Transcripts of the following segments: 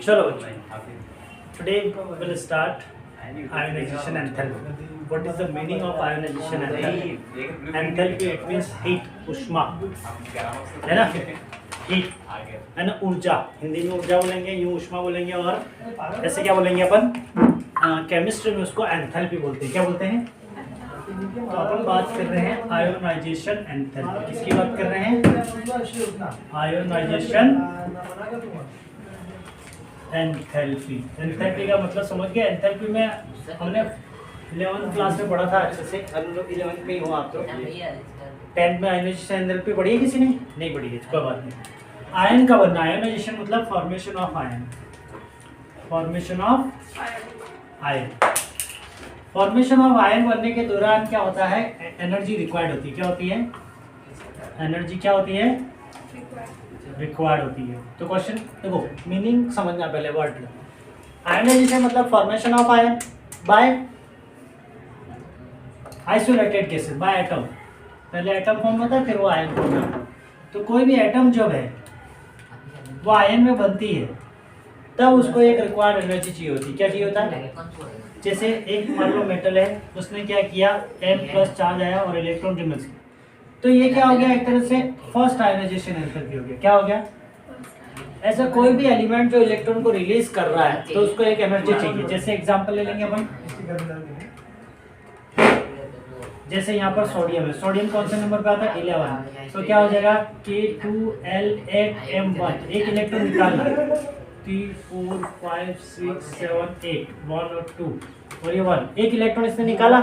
चलो बच्चों, today we will start ionization enthalpy. What is the meaning of ionization enthalpy? Enthalpy it means heat, उष्मा, है ना? heat है ना, ऊर्जा. हिंदी में ऊर्जा बोलेंगे, यूँ उष्मा बोलेंगे, और ऐसे क्या बोलेंगे अपन? केमिस्ट्री में उसको एंथैल्पी बोलते हैं. क्या बोलते हैं? तो अपन बात कर रहे हैं आयोनाइजेशन एंथैल्पी. किसकी बात कर रहे हैं? Ionisation enthalpy. एंथैल्पी का मतलब समझ गए? एंथैल्पी में हमने 11th क्लास में पढ़ा था अच्छे से. हम लोग 11th में ही हो आप तो. 10th में आयोनाइजेशन एंथैल्पी पढ़ी है किसी ने? नहीं पढ़ी है, कोई बात नहीं. आयन का बनना, आयोनाइजेशन मतलब formation of ion. Formation of ion. Formation of ion बनने के दौरान क्या होता है? एनर्जी रिक्वायर्ड होती है. क्या होती है? एनर्जी क्या होती है? रिक्वायर्ड होती है. तो क्वेश्चन देखो, मीनिंग समझना पहले वर्ड. आयनाइजेशन मतलब formation of ion bye isolated cases, by atom. पहले एटम फॉर्म होता है, फिर वो आयन फॉर्म होता है. तो कोई भी एटम जो है वो आयन में बनती है, तब उसको एक रिक्वायर्ड एनर्जी चाहिए होती है. क्या चाहिए होता है? जैसे एक मान लो मेटल है, उसने क्या किया, M+ चार्ज आया और इलेक्ट्रॉन रिमूव किया, तो ये क्या हो गया? एक तरह से फर्स्ट आयोनाइजेशन एंथैल्पी हो गया. क्या हो गया? ऐसा कोई भी एलिमेंट जो इलेक्ट्रॉन को रिलीज कर रहा है तो उसको एक एनर्जी चाहिए. जैसे एग्जांपल ले लेंगे अपन, जैसे यहाँ पर सोडियम है. सोडियम कौन से नंबर पे आता है? 11. तो क्या हो जाएगा? K2L8M1. एक इलेक्ट्रॉन निकालना. 3 4 5 6 7 8 1 और 2 और ये 1. एक इलेक्ट्रॉन इसने निकाला,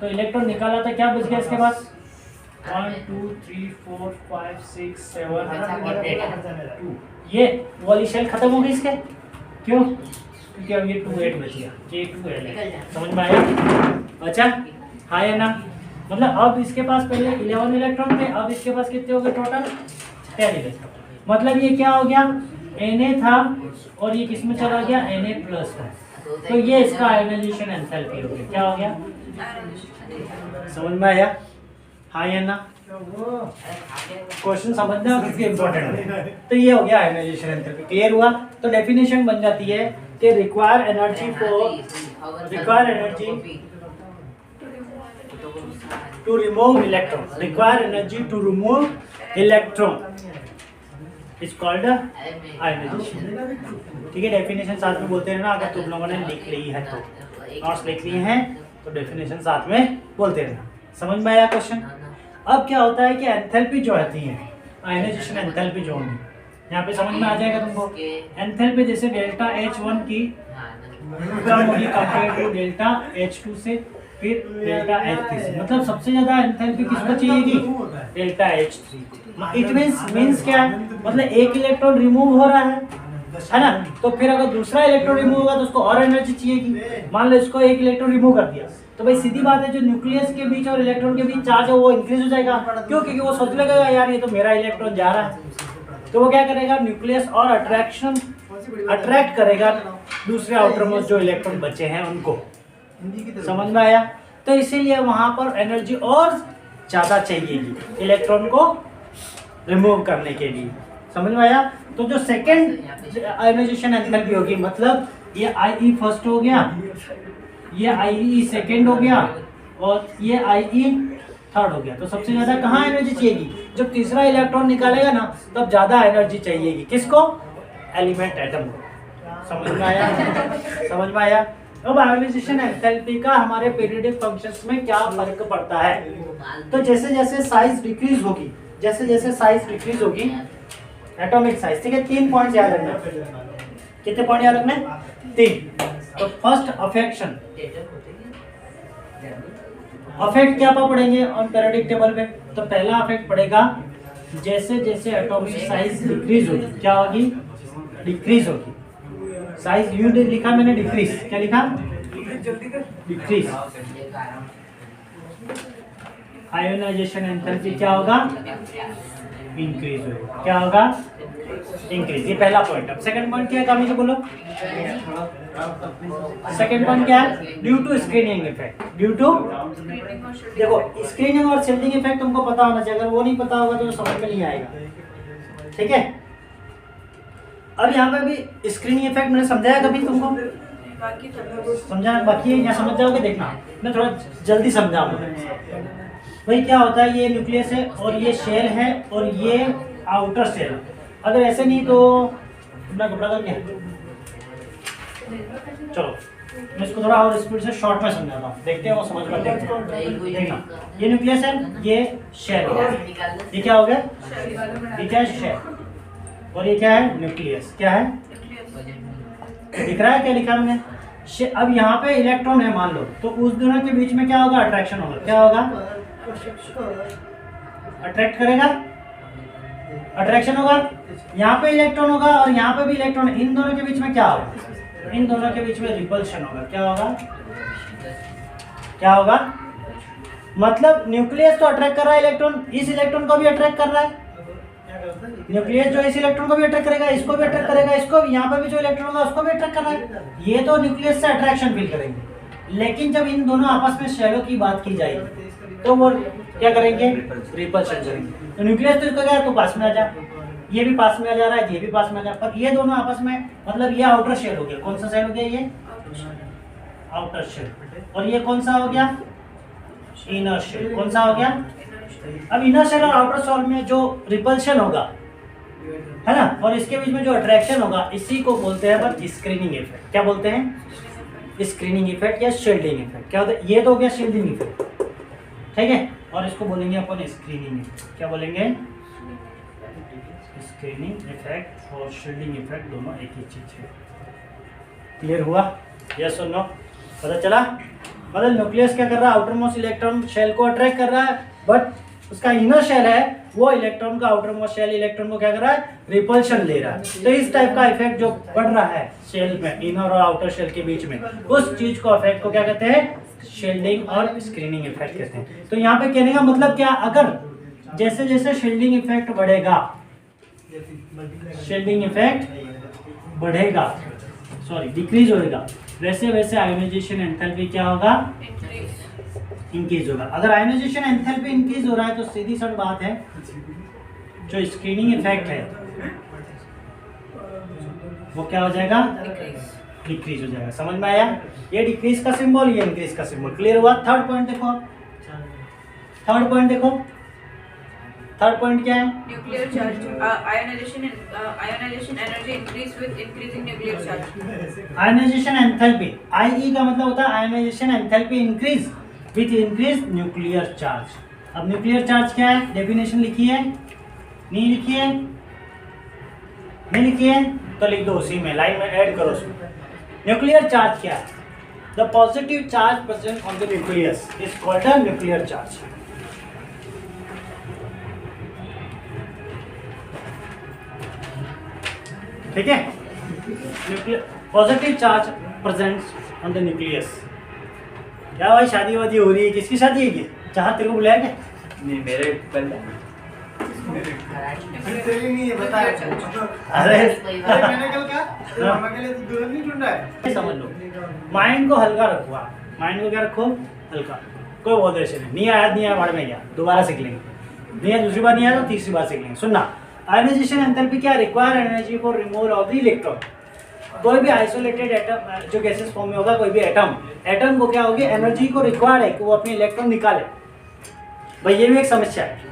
तो इलेक्ट्रॉन निकाला था, क्या बच गया इसके पास? 1 2 3 4 5 6 7 और 8 2. ये वाली शेल खत्म हो गई इसके. क्यों? क्योंकि अब ये 2 8 बच गया. K2L8. समझ में आया? अच्छा, हाँ या ना? मतलब अब इसके पास पहले 11 इलेक्ट्रॉन थे, अब इसके पास कितने हो गए टोटल? 10 इलेक्ट्रॉन. मतलब ये क्या हो गया? Na था और ये किस में चला गया? Na+ में. तो ये इसका आयोनाइजेशन एंथैल्पी हो गया. क्या हो गया? समझ में आया? हाँ या ना? क्वेश्चन समझना किसके इम्पोर्टेंट है. तो ये हो गया आयोनाइजेशन एंथैल्पी. क्लियर हुआ? तो डेफिनेशन बन जाती है कि require energy to remove electron. Require energy to remove electron is called ionization. ठीक है, डेफिनेशन साथ में बोलते रहना. अगर तुम लोगों ने लिख ली है तो, नोट्स लिख लिए हैं तो डेफिनेशन साथ में बोलते रहना. समझ में आया क्वेश्चन? अब क्या होता है कि एंथैल्पी जो आती है, आयोनाइजेशन एंथैल्पी जो होगी, यहाँ पे समझ में आ जाएगा तुमको. एंथैल्पी जैसे डेल्टा H1 की कम होगी कंपेयर टू डेल्टा H2 से, फिर डेल्टा H3 से. मतलब सबसे ज्यादा एंथैल्पी किसको चाहिएगी? Delta H3. इट मींस क्या है? मतलब एक इलेक्ट्रॉन रिमूव हो रहा है ना, तो फिर अगर दूसरा इलेक्ट्रॉन रिमूव होगा तो उसको और एनर्जी चाहिएगी. मान लो इसको एक इलेक्ट्रॉन रिमूव कर दिया, तो भाई सीधी बात है, जो न्यूक्लियस के बीच और इलेक्ट्रॉन के बीच चार्ज है वो इंक्रीज हो जाएगा. क्यों? क्योंकि वो सोच लगेगा यार ये तो मेरा इलेक्ट्रॉन जा रहा है. तो वो क्या करेगा? न्यूक्लियस और अट्रैक्ट करेगा दूसरे आउटर मोस्ट जो इलेक्ट्रॉन बचे हैं उनको. समझ में आया? तो इसीलिए वहां पर एनर्जी और ज्यादा चाहिएगी इलेक्ट्रॉन को रिमूव करने के लिए. समझ में आया? तो जो सेकंड आयोनाइजेशन एंथैल्पी होगी, मतलब ये IE फर्स्ट हो गया, ये IE सेकंड हो गया और ये IE थर्ड हो गया. तो सबसे ज्यादा कहाँ एनर्जी चाहिएगी? जब तीसरा इलेक्ट्रॉन निकालेगा ना, तब ज्यादा एनर्जी चाहिएगी. किसको? एलिमेंट एटम को. समझ में आया? समझ में आया? अब आयोनाइजेशन एंथैल्पी का हमारे पीरियोडिक फंक्शंस में क्या फर्क पड़ता है? तो जैसे जैसे साइज डिक्रीज होगी, एटॉमिक साइज, ठीक है, 3 पॉइंट याद रखना. कितने पॉइंट याद रखना है? 3. तो फर्स्ट अफेक्शन, अफेक्ट क्या पढ़ेंगे ऑन पीरियोडिक टेबल पे? तो पहला अफेक्ट पड़ेगा जैसे जैसे एटॉमिक साइज डिक्रीज होगी. क्या होगी? डिक्रीज होगी. साइज यू लिखा मैंने, डिक्रीज. क्या लिखा? डिक्रीज. आयोनाइजेशन एंथैल्पी क्या होगा? इंक्रीज होगा. क्या होगा? इंक्रीज. ये पहला पॉइंट. अब सेकंड पॉइंट क्या है? कामी से बोलो. सेकंड पॉइंट क्या है? Due to screening effect. Due to, देखो स्क्रीनिंग और शिल्डिंग इफेक्ट तुमको पता होना चाहिए. अगर वो नहीं पता होगा तो समझ में नहीं आएगा. ठीक है? अब यहाँ पे भी स्क्रीनिंग इफेक्ट मैंने समझाया कभी तुमको? समझा बाकी है, यहाँ समझ जाओगे, देखना मैं थोड़ा जल्दी समझाऊंगा। भाई क्या होता है, ये न्यूक्लियस है और ये शेल है और ये आउटर शेल। अगर ऐसे नहीं तो अपना कपड़ा कर क्या, चलो मैं इसको थोड़ा और स्पीड से शॉर्ट में समझाता हूँ, देखते हैं वो समझ में देखना। ये न्यूक्लियस है, ये शेल हो गया, ये क्या हो गया, ये क्या है, शेल, और ये क्या है, न्यूक्लियस। क्या है, दिख रहा है क्या लिखा मैंने? अब यहाँ पे इलेक्ट्रॉन है मान लो, तो उस दोनों के बीच में क्या होगा, अट्रैक्शन होगा। क्या होगा, अट्रैक्ट करेगा, अट्रैक्शन होगा। यहाँ पे इलेक्ट्रॉन होगा और यहाँ पे भी इलेक्ट्रॉन, इन दोनों के बीच में क्या होगा, इन दोनों के बीच में रिपल्शन होगा। क्या होगा, क्या होगा, मतलब न्यूक्लियस तो अट्रैक्ट कर रहा है इलेक्ट्रॉन, इस इलेक्ट्रॉन को भी अट्रैक्ट कर रहा है। न्यूक्लियस जो इस इलेक्ट्रॉन को भी अट्रैक्ट करेगा, इसको भी अट्रैक्ट करेगा, इसको भी, यहाँ पे भी जो इलेक्ट्रॉन होगा उसको भी अट्रैक्ट कर रहा है। ये तो न्यूक्लियस से अट्रैक्शन फील करेंगे, लेकिन जब इन दोनों आपस में शेलों की बात की जाएगी तो वो क्या करेंगे, रिपल्शन करेंगे। तो न्यूक्लियस तो इसको क्या है, तो पास में आ जा, ये भी पास में आ जा रहा है, ये भी पास में आ जा, पर ये दोनों आपस में, मतलब ये आउटर शेल हो गया। कौन सा शेल हो गया, ये आउटर शेल, और ये कौन सा हो गया, इनर शेल। कौन सा हो गया, अब इनर शेल और आउटर शेल में जो रिपल्शन होगा, है ना, और इसके बीच में जो अट्रैक्शन होगा, इसी को बोलते हैं अपन स्क्रीनिंग इफेक्ट। क्या बोलते हैं, स्क्रीनिंग इफेक्ट या शील्डिंग इफेक्ट। क्या होता है, ये तो हो गया शील्डिंग इफेक्ट, ठीक है, और इसको बोलेंगे अपन स्क्रीनिंग इफेक्ट। क्या बोलेंगे, स्क्रीनिंग इफेक्ट और शील्डिंग इफेक्ट दोनों एक ही चीज है। क्लियर हुआ, यस और नो, पता चला? मतलब न्यूक्लियस क्या कर रहा है, आउटर मोस्ट इलेक्ट्रॉन शेल को अट्रैक्ट कर रहा है, बट उसका इनर शेल है वो इलेक्ट्रॉन का, आउटर मोस्ट शेल इलेक्ट्रॉन को क्या कर रहा है, रिपल्शन ले रहा है। तो इस टाइप का इफेक्ट जो बढ़ रहा है शेल में, इनर और आउटर शेल के बीच में, उस चीज को इफेक्ट को क्या कहते हैं, शील्डिंग और स्क्रीनिंग इफेक्ट कहते हैं। तो यहाँ पे कहने का मतलब क्या, अगर जैसे जैसे शील्डिंग इफेक्ट बढ़ेगा, शील्डिंग इफेक्ट बढ़ेगा, सॉरी डिक्रीज होगा, वैसे वैसे आयोनाइजेशन एंथैल्पी क्या होगा, इंक्रीज होगा। अगर आयोनाइजेशन एंथैल्पी इंक्रीज हो रहा है तो सीधी सी बात है, जो स्क्रीनिंग इफेक्ट है वो क्या हो जाएगा, डिक्रीज हो जाएगा। समझ में आया, ये डिक्रीज का सिंबल, ये इंक्रीज का सिंबल। क्लियर हुआ? थर्ड पॉइंट देखो, थर्ड पॉइंट देखो, थर्ड पॉइंट क्या है, nuclear charge, ionisation energy increase with increasing nuclear charge. Ionisation enthalpy, I का मतलब होता है ionisation enthalpy increase with increase nuclear charge. अब न्यूक्लियर चार्ज क्या है, डेफिनेशन लिखी है, नहीं लिखी है, नहीं लिखी है तो लिख दो, उसी में लाइन में ऐड करो उसमें। न्यूक्लियर चार्ज क्या है, the positive charge present on the nucleus is called a nuclear charge. ठीक है, positive charge presents on the nucleus. क्या भाई शादी वादी हो रही है, किसकी शादी है, जहाँ तेरे को बुलाया क्या? नहीं मेरे बंदा अरे मैंने कल कहा मामा के लिए तो दुल्हन नहीं ढूंढा है। समझ लो, माइंड को हल्का रखो आप, माइंड को क्या रखो, हल्का। कोई बहुत ऐसे नहीं आया, नहीं आया बाढ़ में गया, दोबारा सीख लेंगे, नहीं आया दूसरी बार, नहीं आया तो तीसरी बार सीख लेंगे। सुनना, आयोनाइजेशन एंथैल्पी क्या, require energy for removal of the electron. कोई भी आइसोलेटेड एटम जो गैसेस फॉर्म में होगा, कोई भी एटम को क्या होगी, एनर्जी को रिक्वायर्ड है कि वो अपने इलेक्ट्रॉन निकाले। भाई ये भी एक समस्या है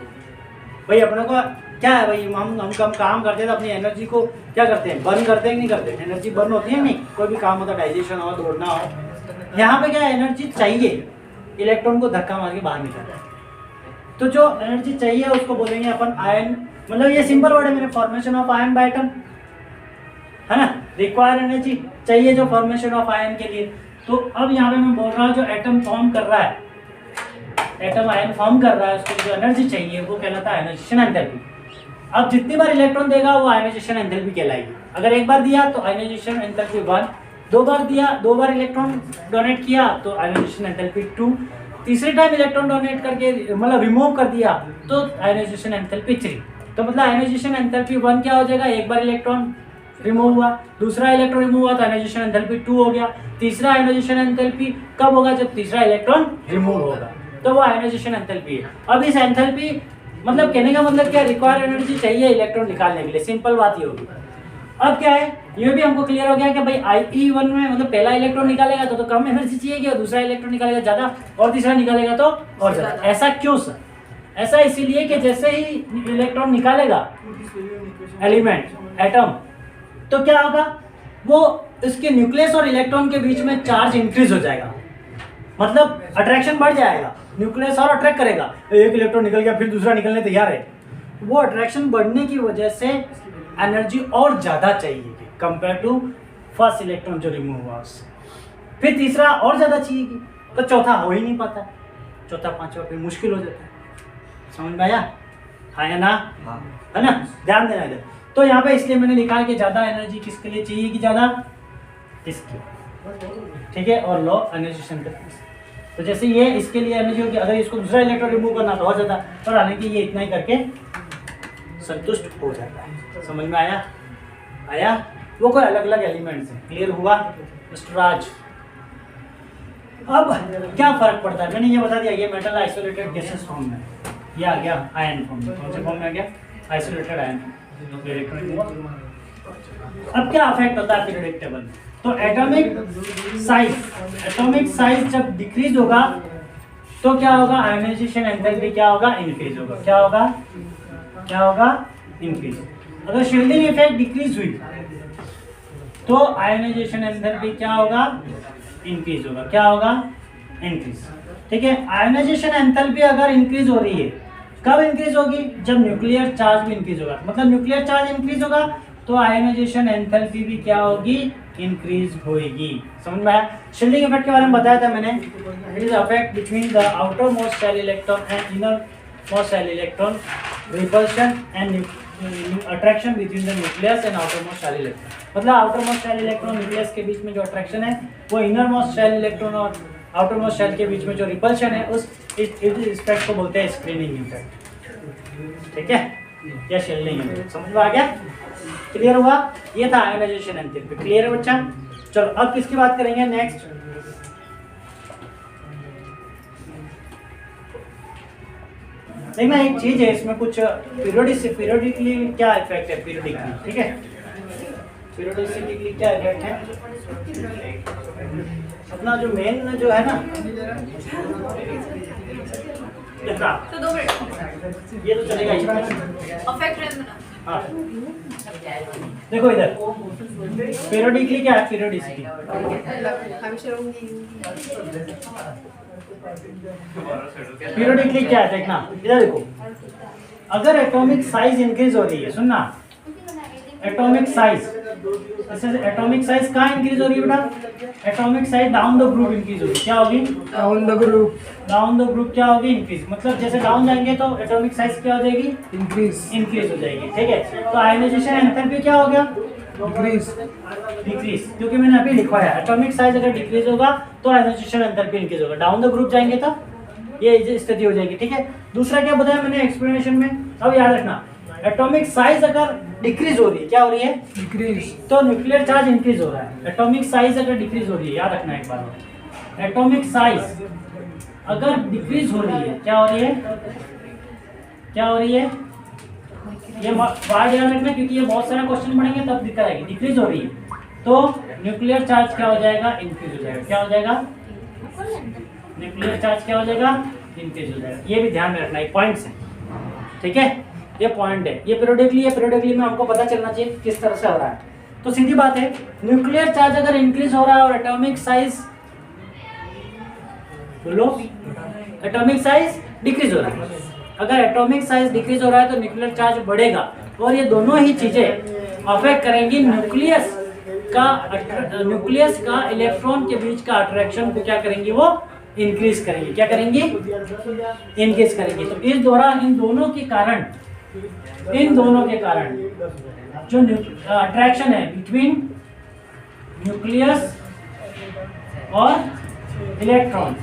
भाई, अपने को क्या है भाई, हम कम काम करते हैं तो अपनी एनर्जी को क्या करते हैं, बर्न करते हैं कि नहीं करते, एनर्जी बर्न होती है नहीं, कोई भी काम होता है, डाइजेशन हो, दौड़ना हो, यहाँ पे क्या एनर्जी चाहिए, इलेक्ट्रॉन को धक्का मार के बाहर निकालना है। तो जो एनर्जी चाहिए उसको बोलेंगे अपन आयन, मतलब ये सिंपल वर्ड है मेरे, formation of ion by atom, है ना, रिक्वायर एनर्जी चाहिए जो फॉर्मेशन ऑफ आयन के लिए। तो अब यहाँ पे मैं बोल रहा हूँ जो एटम फॉर्म कर रहा है, एटम आयन फॉर्म कर रहा है, उसको जो एनर्जी चाहिए वो कहलाता है आयोनाइजेशन एंथैल्पी। अब जितनी बार इलेक्ट्रॉन देगा वो आयोनाइजेशन एंथैल्पी कहलाएगी। अगर एक बार दिया तो आयोनाइजेशन एंथैल्पी 1, दो बार दिया, दो बार इलेक्ट्रॉन डोनेट किया तो आयोनाइजेशन एंथैल्पी 2, तीसरे टाइम इलेक्ट्रॉन डोनेट करके मतलब रिमूव कर दिया तो आयोनाइजेशन एंथैल्पी 3। तो मतलब आयोनाइजेशन एंथैल्पी 1 क्या हो जाएगा, एक बार इलेक्ट्रॉन रिमूव हुआ, दूसरा इलेक्ट्रॉन रिमूव हुआ तो आयोनाइजेशन एंथैल्पी 2 हो गया। तीसरा आयोनाइजेशन एंथैल्पी कब होगा, जब तीसरा इलेक्ट्रॉन रिमूव होगा, तो वो आयोनाइजेशन एंथैल्पी है। अब इस एंथैल्पी मतलब कहने का मतलब क्या, रिक्वायर एनर्जी चाहिए इलेक्ट्रॉन निकालने के लिए, सिंपल बात ये होगी। अब क्या है, ये भी हमको क्लियर हो गया कि भाई IE1 में मतलब पहला इलेक्ट्रॉन निकालेगा तो कम एनर्जी चाहिए और दूसरा इलेक्ट्रॉन निकालेगा ज्यादा और तीसरा निकालेगा तो और ज्यादा। ऐसा क्यों सर? ऐसा इसीलिए कि जैसे ही इलेक्ट्रॉन निकालेगा एलिमेंट एटम, तो क्या होगा, वो इसके न्यूक्लियस और इलेक्ट्रॉन के बीच में चार्ज इंक्रीज हो जाएगा, मतलब अट्रैक्शन बढ़ जाएगा, न्यूक्लियस और अट्रैक्ट करेगा। एक इलेक्ट्रॉन निकल गया फिर दूसरा निकलने तैयार है, वो अट्रैक्शन बढ़ने की वजह से एनर्जी और ज़्यादा चाहिए कंपेयर टू फर्स्ट इलेक्ट्रॉन जो रिमूव हुआ उससे। फिर तीसरा और ज़्यादा चाहिए, तो चौथा हो ही नहीं पाता, चौथा पांचवा फिर मुश्किल हो जाता है। समझ में आया? हाँ या ना? है ना? ध्यान देना इधर। तो यहाँ पे इसलिए मैंने लिखा है कि ज़्यादा एनर्जी किसके लिए चाहिए कि ज़्यादा इसकी, ठीक है, और लो एनर्जी सेंटर। तो जैसे ये इसके लिए एनर्जी होगी, अगर इसको दूसरा इलेक्ट्रॉन रिमूव करना तो और ज़्यादा, पर हालांकि ये इतना ही करके संतुष्ट हो जाता है। समझ में आया? आया? वो कोई अलग अलग एलिमेंट्स हैं। क्लियर हुआ मिस्टर राज? अब क्या फर्क पड़ता है, मैंने ये बता दिया, ये मेटल आइसोलेटेड गैसेस फॉर्म में, ये आ गया आयन फॉर्म में। कौन से फॉर्म में आ गया? Isolated ion. अब क्या अफेक्ट होता है पीरियोडिक टेबल में? तो एटॉमिक साइज जब डिक्रीज होगा तो क्या होगा, आयोनाइजेशन एंथैल्पी क्या होगा, इंक्रीज होगा। क्या होगा? क्या होगा? इंक्रीज। अगर शील्डिंग इफेक्ट डिक्रीज हुई तो आयोनाइजेशन एंथैल्पी क्या होगा, इंक्रीज होगा। क्या होगा? इंक्रीज। ठीक है, आयोनाइजेशन एंथैल्पी अगर इंक्रीज हो रही है, कब इंक्रीज होगी? जब न्यूक्लियर चार्ज भी इंक्रीज होगा। मतलब न्यूक्लियर चार्ज इंक्रीज होगा तो आयोनाइजेशन एंथैल्पी भी क्या होगी, इंक्रीज होगी। समझ में आया? शील्डिंग इफेक्ट के बारे में बताया था मैंने, it is affect between the outermost shell electron and innermost shell electron, repulsion and attraction between the nucleus and outermost shell electron. मतलब outermost shell electron nucleus के बीच में जो अट्रैक्शन है वो innermost shell electron और outermost shell के बीच में जो रिपल्शन है उस इफेक्ट को बोलते हैं स्क्रीनिंग इफेक्ट। ठीक है, या शील्डिंग इफेक्ट। समझ में आ गया? क्लियर हुआ? ये था आयोनाइजेशन एंथैल्पी। क्लियर है बच्चा? चलो अब किसकी बात करेंगे नेक्स्ट? देखना एक चीज है इसमें, कुछ पीरियोडिकली क्या इफेक्ट है, पीरियोडिकली। ठीक है, पीरियोडिकली क्या इफेक्ट है? अपना जो मेन जो है ना, तो 2 मिनट ये तो चलेगा ही। अफेक्ट रहना। हाँ देखो इधर, पीरियोडिकली क्या है? पीरियोडिसिटी पीरियोडिकली क्या है देखना, इधर देखो। अगर एटॉमिक साइज इंक्रीज हो रही है, सुनना, एटॉमिक साइज, एटॉमिक साइज कहाँ इंक्रीज हो रही है बेटा? Atomic size down the group increase होगी। क्या होगी? Down the group. Down the group क्या होगी? इंक्रीज। मतलब जैसे डाउन जाएंगे तो एटॉमिक साइज क्या हो जाएगी? इंक्रीज हो जाएगी। ठीक है, तो आयोनाइजेशन एंथैल्पी क्या हो गया? डिक्रीज। क्योंकि मैंने अभी लिखवाया एटॉमिक साइज अगर डिक्रीज होगा तो आयोनाइजेशन एंथैल्पी इंक्रीज होगा। डाउन द ग्रुप जाएंगे तो ये स्थिति हो जाएगी। ठीक है, दूसरा क्या बताया मैंने एक्सप्लेनेशन में, अब याद रखना, एटॉमिक साइज अगर डिक्रीज हो रही है, क्या हो रही है? डिक्रीज। तो न्यूक्लियर चार्ज इंक्रीज हो रहा है। एटॉमिक साइज अगर डिक्रीज हो रही है, याद रखना एक बार, एटॉमिक साइज अगर डिक्रीज हो रही है, क्या हो रही है? क्या हो रही है? ये बात याद रखना क्योंकि ये बहुत सारा क्वेश्चन पढ़ेंगे तब दिक्कत आएगी। डिक्रीज हो रही है तो न्यूक्लियर चार्ज क्या हो जाएगा? इंक्रीज हो जाएगा। क्या हो जाएगा? न्यूक्लियर चार्ज क्या हो जाएगा? इंक्रीज हो जाएगा। ये भी ध्यान में रखना, ये पॉइंट्स हैं। ठीक है, ये पॉइंट है, ये पीरियोडिकली में हमको पता चलना चाहिए किस तरह से हो रहा है। तो सीधी बात है, न्यूक्लियर चार्ज अगर इंक्रीज हो रहा है और एटॉमिक साइज, बोलो, एटॉमिक साइज डिक्रीज हो रहा है। अगर एटॉमिक साइज डिक्रीज हो रहा है तो न्यूक्लियर चार्ज बढ़ेगा और ये दोनों ही चीजें अफेक्ट करेंगी न्यूक्लियस का इलेक्ट्रॉन के बीच का अट्रैक्शन को क्या करेंगी? वो इंक्रीज करेंगी। क्या करेंगी? इंक्रीज करेंगी। तो इस दौरान इन दोनों के कारण जो अट्रैक्शन है बिटवीन न्यूक्लियस और इलेक्ट्रॉन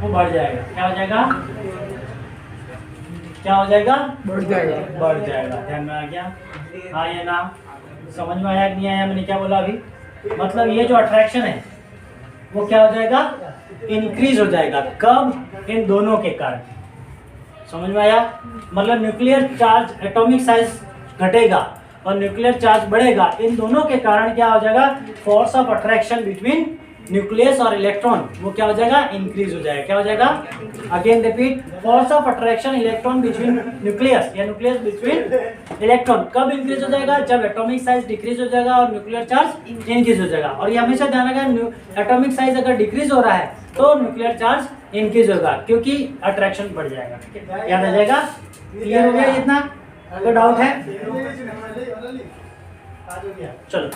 वो बढ़ जाएगा। क्या हो जाएगा? क्या हो जाएगा? बढ़ जाएगा। ध्यान में आ गया? हाँ या ना? समझ में आया कि नहीं आया? मैंने क्या बोला अभी? मतलब ये जो अट्रैक्शन है वो क्या हो जाएगा? इंक्रीज हो जाएगा। कब? इन दोनों के कारण। समझ में आया? मतलब न्यूक्लियर चार्ज, एटॉमिक साइज घटेगा और न्यूक्लियर चार्ज बढ़ेगा, इन दोनों के कारण क्या हो जाएगा, force of attraction between nucleus और इलेक्ट्रॉन वो क्या हो जाएगा, इंक्रीज हो जाएगा। क्या हो जाएगा, again repeat, force of attraction electron between nucleus या न्यूक्लियस बिटवीन इलेक्ट्रॉन कब इंक्रीज हो जाएगा, जब एटॉमिक साइज डिक्रीज हो जाएगा और न्यूक्लियर चार्ज इंक्रीज हो जाएगा। और ये हमेशा ध्यान रखना, एटॉमिक साइज अगर डिक्रीज हो रहा है तो न्यूक्लियर चार्ज इंक्रीज होगा क्योंकि अट्रैक्शन बढ़ जाएगा। याद आ जाएगा, क्लियर हो गया इतना, कोई डाउट है? चलो